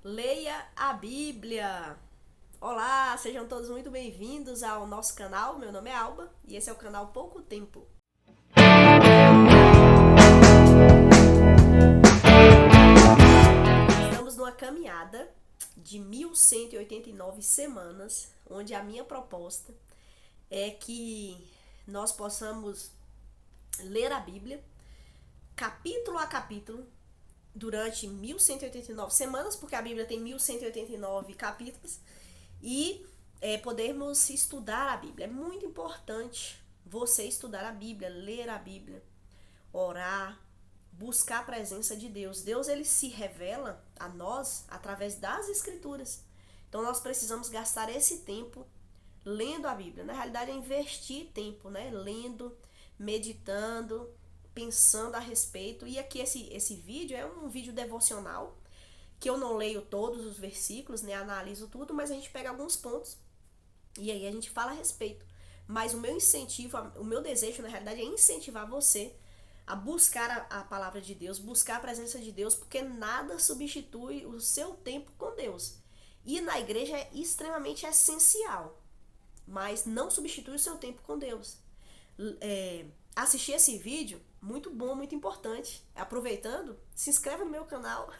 Leia a Bíblia! Olá, sejam todos muito bem-vindos ao nosso canal. Meu nome é Alba e esse é o canal Pouco Tempo. Estamos numa caminhada de 1189 semanas, onde a minha proposta é que nós possamos ler a Bíblia capítulo a capítulo durante 1189 semanas, porque a Bíblia tem 1189 capítulos, e podermos estudar a Bíblia. É muito importante você estudar a Bíblia, ler a Bíblia, orar, buscar a presença de Deus. Deus, ele se revela a nós através das Escrituras. Então nós precisamos gastar esse tempo lendo a Bíblia. Na realidade é investir tempo, né? Lendo, meditando, pensando a respeito. E aqui esse vídeo é um vídeo devocional, que eu não leio todos os versículos, né? Analiso tudo, mas a gente pega alguns pontos e aí a gente fala a respeito. Mas o meu incentivo, o meu desejo, na realidade, é incentivar você a buscar a palavra de Deus, buscar a presença de Deus, porque nada substitui o seu tempo com Deus. E na igreja é extremamente essencial, mas não substitui o seu tempo com Deus. Assistir esse vídeo, muito bom, muito importante. Aproveitando, se inscreve no meu canal,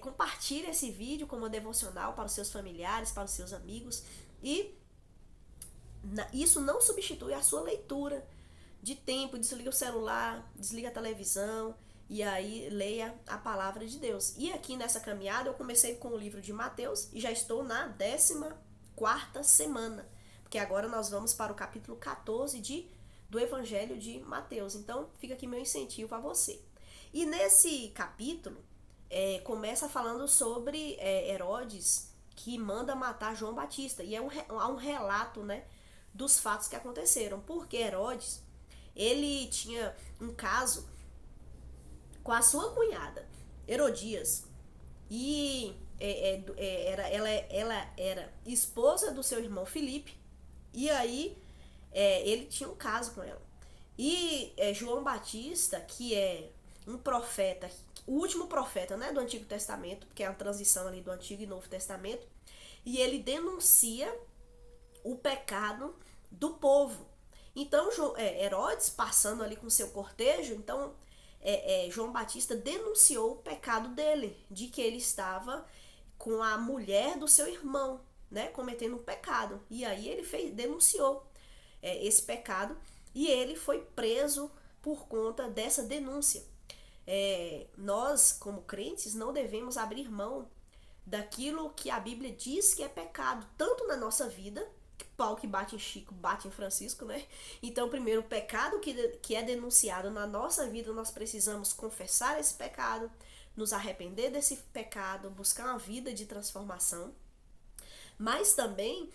compartilhe esse vídeo como uma devocional para os seus familiares, para os seus amigos. E isso não substitui a sua leitura de tempo. Desliga o celular, desliga a televisão e aí leia a palavra de Deus. E aqui nessa caminhada eu comecei com o livro de Mateus e já estou na 14ª semana, porque agora nós vamos para o capítulo 14 do Evangelho de Mateus. Então fica aqui meu incentivo a você. E nesse capítulo começa falando sobre Herodes, que manda matar João Batista. E há um relato, né, dos fatos que aconteceram. Porque Herodes, ele tinha um caso com a sua cunhada, Herodias. E ela era esposa do seu irmão Filipe. E aí ele tinha um caso com ela. E João Batista, que é um profeta, o último profeta, né, do Antigo Testamento, porque é a transição ali do Antigo e Novo Testamento, e ele denuncia o pecado do povo. Então Herodes, passando ali com seu cortejo, então João Batista denunciou o pecado dele, de que ele estava com a mulher do seu irmão, né, cometendo um pecado. E aí ele denunciou esse pecado e ele foi preso por conta dessa denúncia. Nós, como crentes, não devemos abrir mão daquilo que a Bíblia diz que é pecado, tanto na nossa vida, pau que bate em Chico, bate em Francisco, né? Então, primeiro, o pecado que é denunciado na nossa vida, nós precisamos confessar esse pecado, nos arrepender desse pecado, buscar uma vida de transformação. Mas também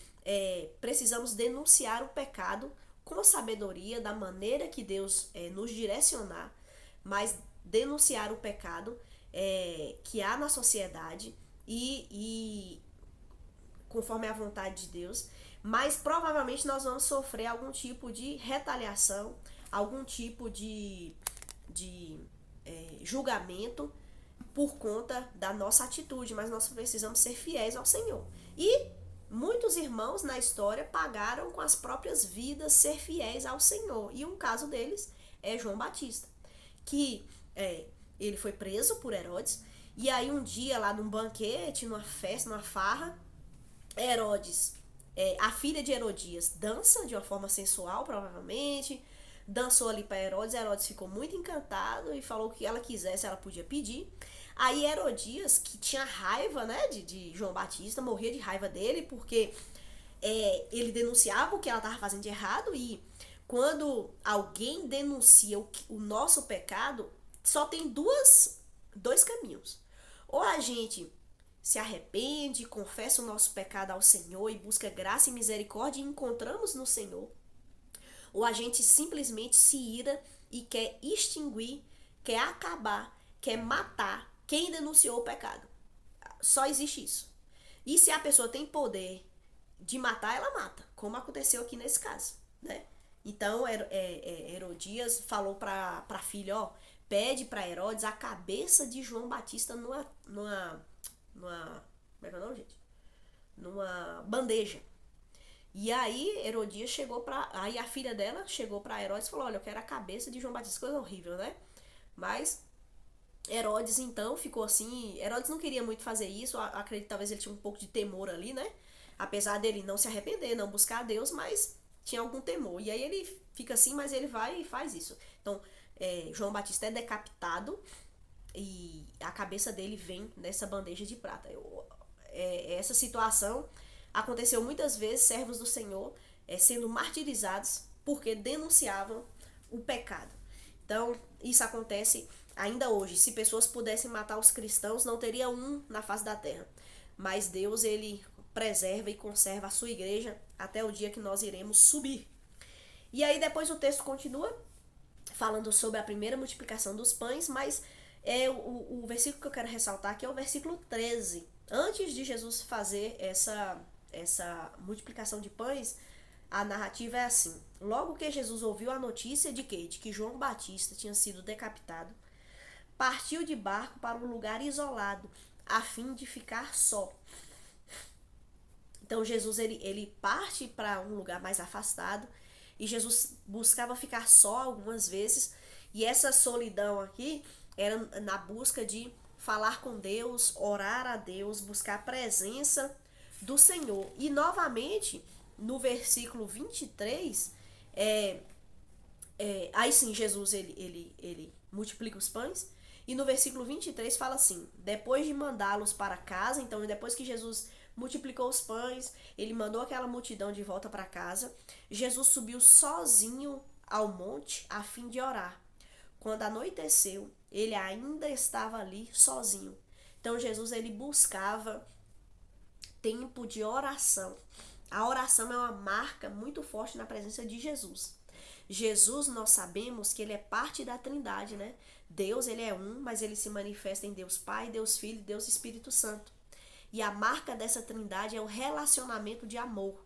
precisamos denunciar o pecado com sabedoria, da maneira que Deus nos direcionar, mas denunciar o pecado que há na sociedade e conforme a vontade de Deus. Mas provavelmente nós vamos sofrer algum tipo de retaliação, algum tipo de julgamento por conta da nossa atitude, mas nós precisamos ser fiéis ao Senhor. E muitos irmãos na história pagaram com as próprias vidas ser fiéis ao Senhor. E um caso deles é João Batista, que ele foi preso por Herodes. E aí um dia lá num banquete, numa festa, numa farra, Herodes, a filha de Herodias, dança de uma forma sensual, provavelmente. Dançou ali para Herodes. Herodes ficou muito encantado e falou que o que ela quisesse, ela podia pedir. Aí Herodias, que tinha raiva, né, de João Batista, morria de raiva dele, porque ele denunciava o que ela estava fazendo de errado. E quando alguém denuncia o nosso pecado, só tem dois caminhos. Ou a gente se arrepende, confessa o nosso pecado ao Senhor e busca graça e misericórdia e encontramos no Senhor. Ou a gente simplesmente se ira e quer extinguir, quer acabar, quer matar quem denunciou o pecado. Só existe isso. E se a pessoa tem poder de matar, ela mata, como aconteceu aqui nesse caso, né? Então Herodias falou para a filha, pede para Herodes a cabeça de João Batista numa como é que é o nome, gente? Numa bandeja. E aí Herodias chegou pra. Aí a filha dela chegou pra Herodes e falou: Olha, eu quero a cabeça de João Batista. Coisa horrível, né? Mas Herodes então ficou assim. Herodes não queria muito fazer isso. Acredito que talvez ele tinha um pouco de temor ali, né? Apesar dele não se arrepender, não buscar a Deus, mas tinha algum temor. E aí ele fica assim, mas ele vai e faz isso. Então, João Batista é decapitado e a cabeça dele vem nessa bandeja de prata. Essa situação aconteceu muitas vezes, servos do Senhor sendo martirizados porque denunciavam o pecado. Então, isso acontece ainda hoje. Se pessoas pudessem matar os cristãos, não teria um na face da terra. Mas Deus, ele preserva e conserva a sua igreja até o dia que nós iremos subir. E aí depois o texto continua falando sobre a primeira multiplicação dos pães, mas o versículo que eu quero ressaltar aqui é o versículo 13. Antes de Jesus fazer essa multiplicação de pães, a narrativa é assim: logo que Jesus ouviu a notícia de quê? De que João Batista tinha sido decapitado, partiu de barco para um lugar isolado, a fim de ficar só. Então Jesus ele parte para um lugar mais afastado, e Jesus buscava ficar só algumas vezes, e essa solidão aqui era na busca de falar com Deus, orar a Deus, buscar a presença do Senhor. E novamente, no versículo 23, aí sim Jesus ele multiplica os pães, e no versículo 23 fala assim: depois de mandá-los para casa, então depois que Jesus multiplicou os pães, ele mandou aquela multidão de volta para casa, Jesus subiu sozinho ao monte a fim de orar. Quando anoiteceu, ele ainda estava ali sozinho. Então Jesus ele buscava tempo de oração. A oração é uma marca muito forte na presença de Jesus. Jesus, nós sabemos que ele é parte da Trindade, né? Deus, ele é um, mas ele se manifesta em Deus Pai, Deus Filho e Deus Espírito Santo. E a marca dessa Trindade é o relacionamento de amor.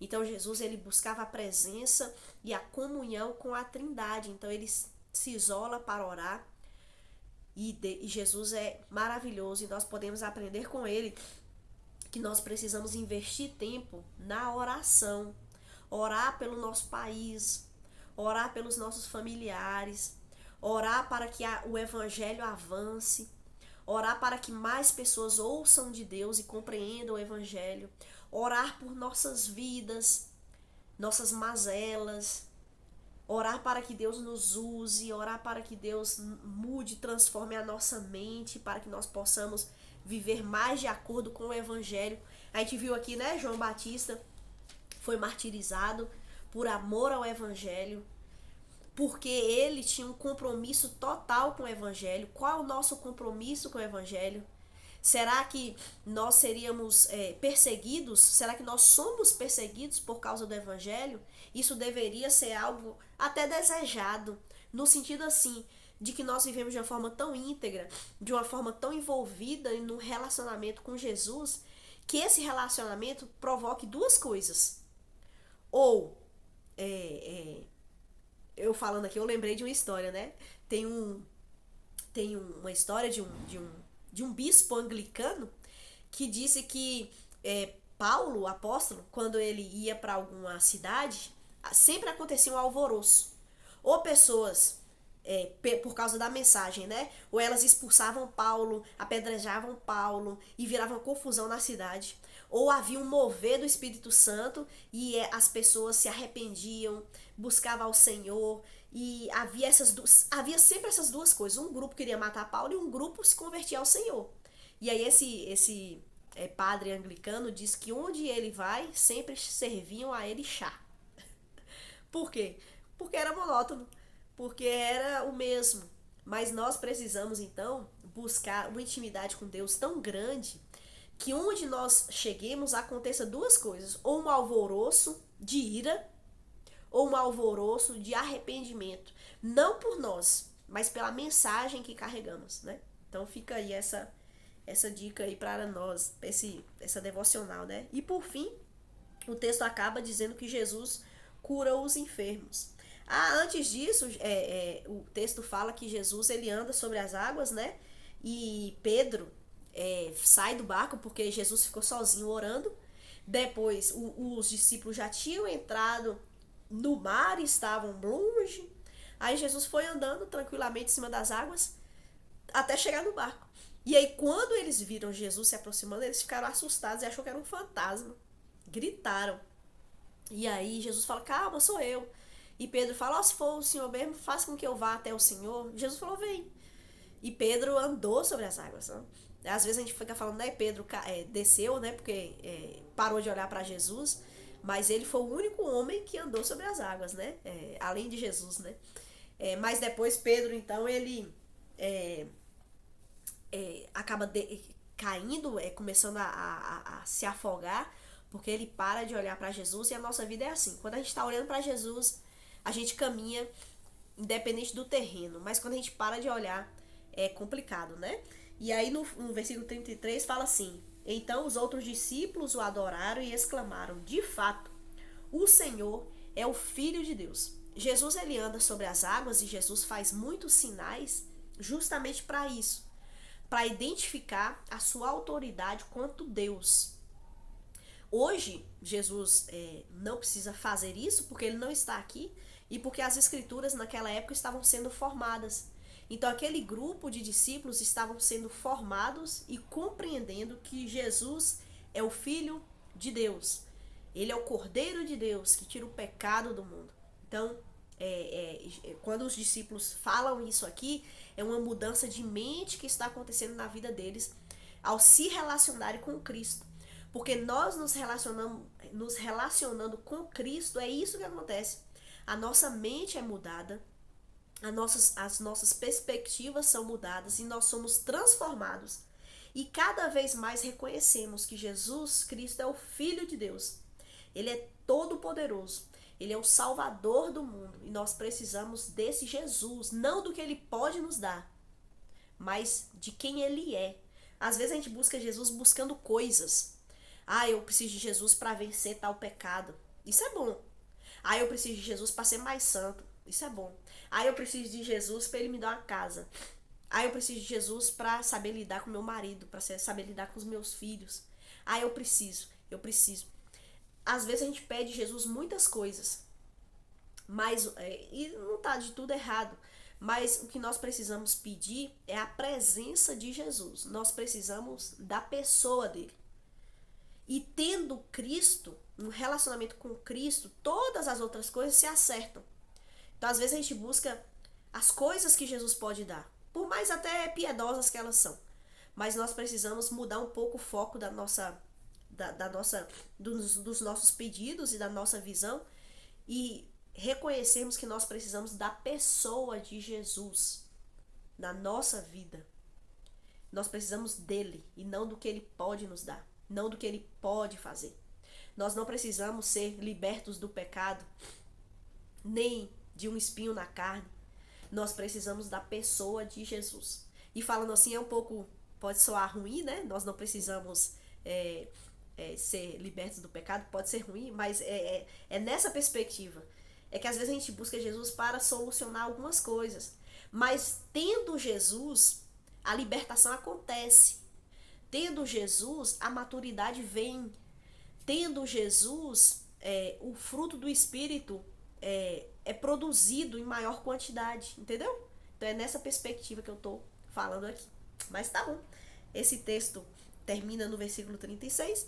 Então Jesus ele buscava a presença e a comunhão com a Trindade. Então ele se isola para orar. E Jesus é maravilhoso, e nós podemos aprender com ele que nós precisamos investir tempo na oração. Orar pelo nosso país, orar pelos nossos familiares, orar para que o evangelho avance, orar para que mais pessoas ouçam de Deus e compreendam o evangelho, orar por nossas vidas, nossas mazelas, orar para que Deus nos use, orar para que Deus mude, transforme a nossa mente, para que nós possamos viver mais de acordo com o evangelho. A gente viu aqui, né, João Batista foi martirizado por amor ao evangelho, porque ele tinha um compromisso total com o evangelho. Qual é o nosso compromisso com o evangelho? Será que nós seríamos perseguidos? Será que nós somos perseguidos por causa do evangelho? Isso deveria ser algo até desejado, no sentido assim, de que nós vivemos de uma forma tão íntegra, de uma forma tão envolvida em um relacionamento com Jesus, que esse relacionamento provoque duas coisas. Ou, eu falando aqui, eu lembrei de uma história, né? Tem uma história de um bispo anglicano que disse que Paulo, o apóstolo, quando ele ia para alguma cidade, sempre acontecia um alvoroço. Ou pessoas, por causa da mensagem, né? Ou elas expulsavam Paulo, apedrejavam Paulo e viravam confusão na cidade. Ou havia um mover do Espírito Santo e as pessoas se arrependiam, buscavam ao Senhor. E havia sempre essas duas coisas. Um grupo queria matar Paulo e um grupo se convertia ao Senhor. E aí esse padre anglicano diz que onde ele vai, sempre serviam a ele chá. Por quê? Porque era monótono, porque era o mesmo. Mas nós precisamos então buscar uma intimidade com Deus tão grande que onde nós cheguemos aconteça duas coisas: ou um alvoroço de ira, ou um alvoroço de arrependimento. Não por nós, mas pela mensagem que carregamos, né? Então fica aí essa dica aí para nós, essa devocional, né? E por fim, o texto acaba dizendo que Jesus cura os enfermos. Antes disso, o texto fala que Jesus ele anda sobre as águas, né? E Pedro sai do barco porque Jesus ficou sozinho orando. Depois os discípulos já tinham entrado no mar e estavam longe. Aí Jesus foi andando tranquilamente em cima das águas até chegar no barco. E aí quando eles viram Jesus se aproximando, eles ficaram assustados e achou que era um fantasma. Gritaram. E aí Jesus fala, calma, sou eu. E Pedro fala, se for o Senhor mesmo, faça com que eu vá até o Senhor. Jesus falou, vem. E Pedro andou sobre as águas. Né? Às vezes a gente fica falando, né, Pedro desceu, né, porque parou de olhar para Jesus, mas ele foi o único homem que andou sobre as águas, né, além de Jesus, né. Mas depois Pedro, então, ele acaba caindo, começando a se afogar, porque ele para de olhar para Jesus, e a nossa vida é assim. Quando a gente está olhando para Jesus, a gente caminha independente do terreno, mas quando a gente para de olhar, é complicado, né? E aí no versículo 33 fala assim: então os outros discípulos o adoraram e exclamaram, de fato, o Senhor é o Filho de Deus. Jesus, ele anda sobre as águas, e Jesus faz muitos sinais justamente para isso, para identificar a sua autoridade quanto Deus. Hoje, Jesus não precisa fazer isso porque ele não está aqui e porque as escrituras naquela época estavam sendo formadas. Então, aquele grupo de discípulos estavam sendo formados e compreendendo que Jesus é o Filho de Deus. Ele é o Cordeiro de Deus que tira o pecado do mundo. Então, quando os discípulos falam isso aqui, é uma mudança de mente que está acontecendo na vida deles ao se relacionarem com Cristo. Porque nós nos relacionando com Cristo, é isso que acontece. A nossa mente é mudada, as nossas perspectivas são mudadas e nós somos transformados. E cada vez mais reconhecemos que Jesus Cristo é o Filho de Deus. Ele é todo poderoso. Ele é o Salvador do mundo. E nós precisamos desse Jesus, não do que ele pode nos dar, mas de quem ele é. Às vezes a gente busca Jesus buscando coisas. Eu preciso de Jesus para vencer tal pecado. Isso é bom. Eu preciso de Jesus para ser mais santo. Isso é bom. Eu preciso de Jesus para ele me dar uma casa. Eu preciso de Jesus para saber lidar com meu marido, para saber lidar com os meus filhos. Eu preciso. Às vezes a gente pede de Jesus muitas coisas, mas e não está de tudo errado. Mas o que nós precisamos pedir é a presença de Jesus. Nós precisamos da pessoa dele. E tendo Cristo, um relacionamento com Cristo, todas as outras coisas se acertam. Então, às vezes, a gente busca as coisas que Jesus pode dar, por mais até piedosas que elas são. Mas nós precisamos mudar um pouco o foco dos nossos pedidos e da nossa visão e reconhecermos que nós precisamos da pessoa de Jesus na nossa vida. Nós precisamos dele e não do que ele pode nos dar, não do que ele pode fazer. Nós não precisamos ser libertos do pecado, nem de um espinho na carne. Nós precisamos da pessoa de Jesus. E falando assim, pode soar ruim, né? Nós não precisamos ser libertos do pecado, pode ser ruim, mas é nessa perspectiva. É que às vezes a gente busca Jesus para solucionar algumas coisas. Mas tendo Jesus, a libertação acontece. Tendo Jesus, a maturidade vem. Tendo Jesus, o fruto do Espírito é produzido em maior quantidade, entendeu? Então é nessa perspectiva que eu tô falando aqui. Mas tá bom. Esse texto termina no versículo 36,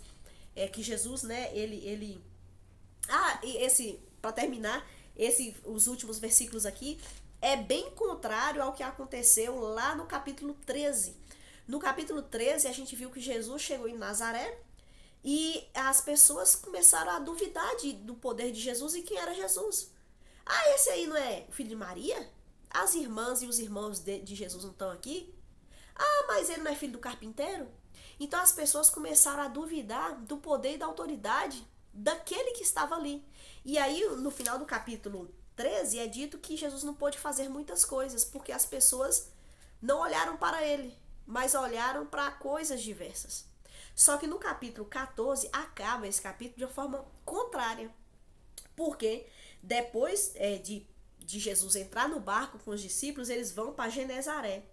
que Jesus, né, ele... para terminar, os últimos versículos aqui, é bem contrário ao que aconteceu lá no capítulo 13. No capítulo 13, a gente viu que Jesus chegou em Nazaré e as pessoas começaram a duvidar do poder de Jesus e quem era Jesus. Esse aí não é o filho de Maria? As irmãs e os irmãos de Jesus não estão aqui? Mas ele não é filho do carpinteiro? Então as pessoas começaram a duvidar do poder e da autoridade daquele que estava ali. E aí, no final do capítulo 13, é dito que Jesus não pôde fazer muitas coisas, porque as pessoas não olharam para ele, mas olharam para coisas diversas. Só que no capítulo 14, acaba esse capítulo de uma forma contrária. Porque depois de Jesus entrar no barco com os discípulos, eles vão para Genezaré.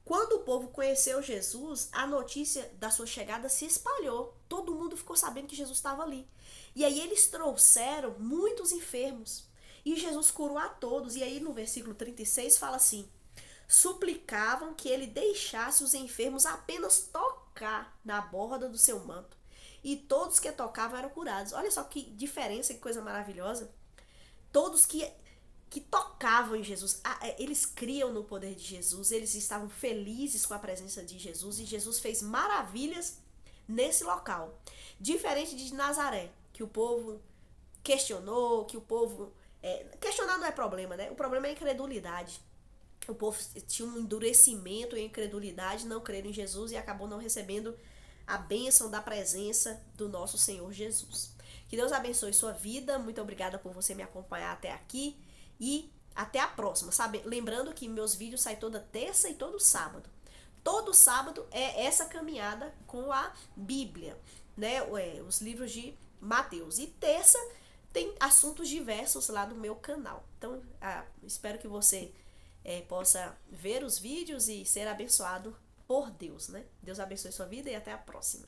Quando o povo conheceu Jesus, a notícia da sua chegada se espalhou. Todo mundo ficou sabendo que Jesus estava ali. E aí eles trouxeram muitos enfermos. E Jesus curou a todos. E aí no versículo 36 fala assim: suplicavam que ele deixasse os enfermos apenas tocar na borda do seu manto. E todos que tocavam eram curados. Olha só que diferença, que coisa maravilhosa. Todos que tocavam em Jesus, eles criam no poder de Jesus, eles estavam felizes com a presença de Jesus, e Jesus fez maravilhas nesse local. Diferente de Nazaré, que o povo questionou, que o povo... questionar não é problema, né? O problema é a incredulidade. O povo tinha um endurecimento e incredulidade, não creram em Jesus e acabou não recebendo a bênção da presença do nosso Senhor Jesus. Que Deus abençoe sua vida. Muito obrigada por você me acompanhar até aqui. E até a próxima. Lembrando que meus vídeos saem toda terça e todo sábado. Todo sábado é essa caminhada com a Bíblia, né? Os livros de Mateus. E terça tem assuntos diversos lá no meu canal. Então, espero que você possa ver os vídeos e ser abençoado por Deus, né? Deus abençoe sua vida e até a próxima.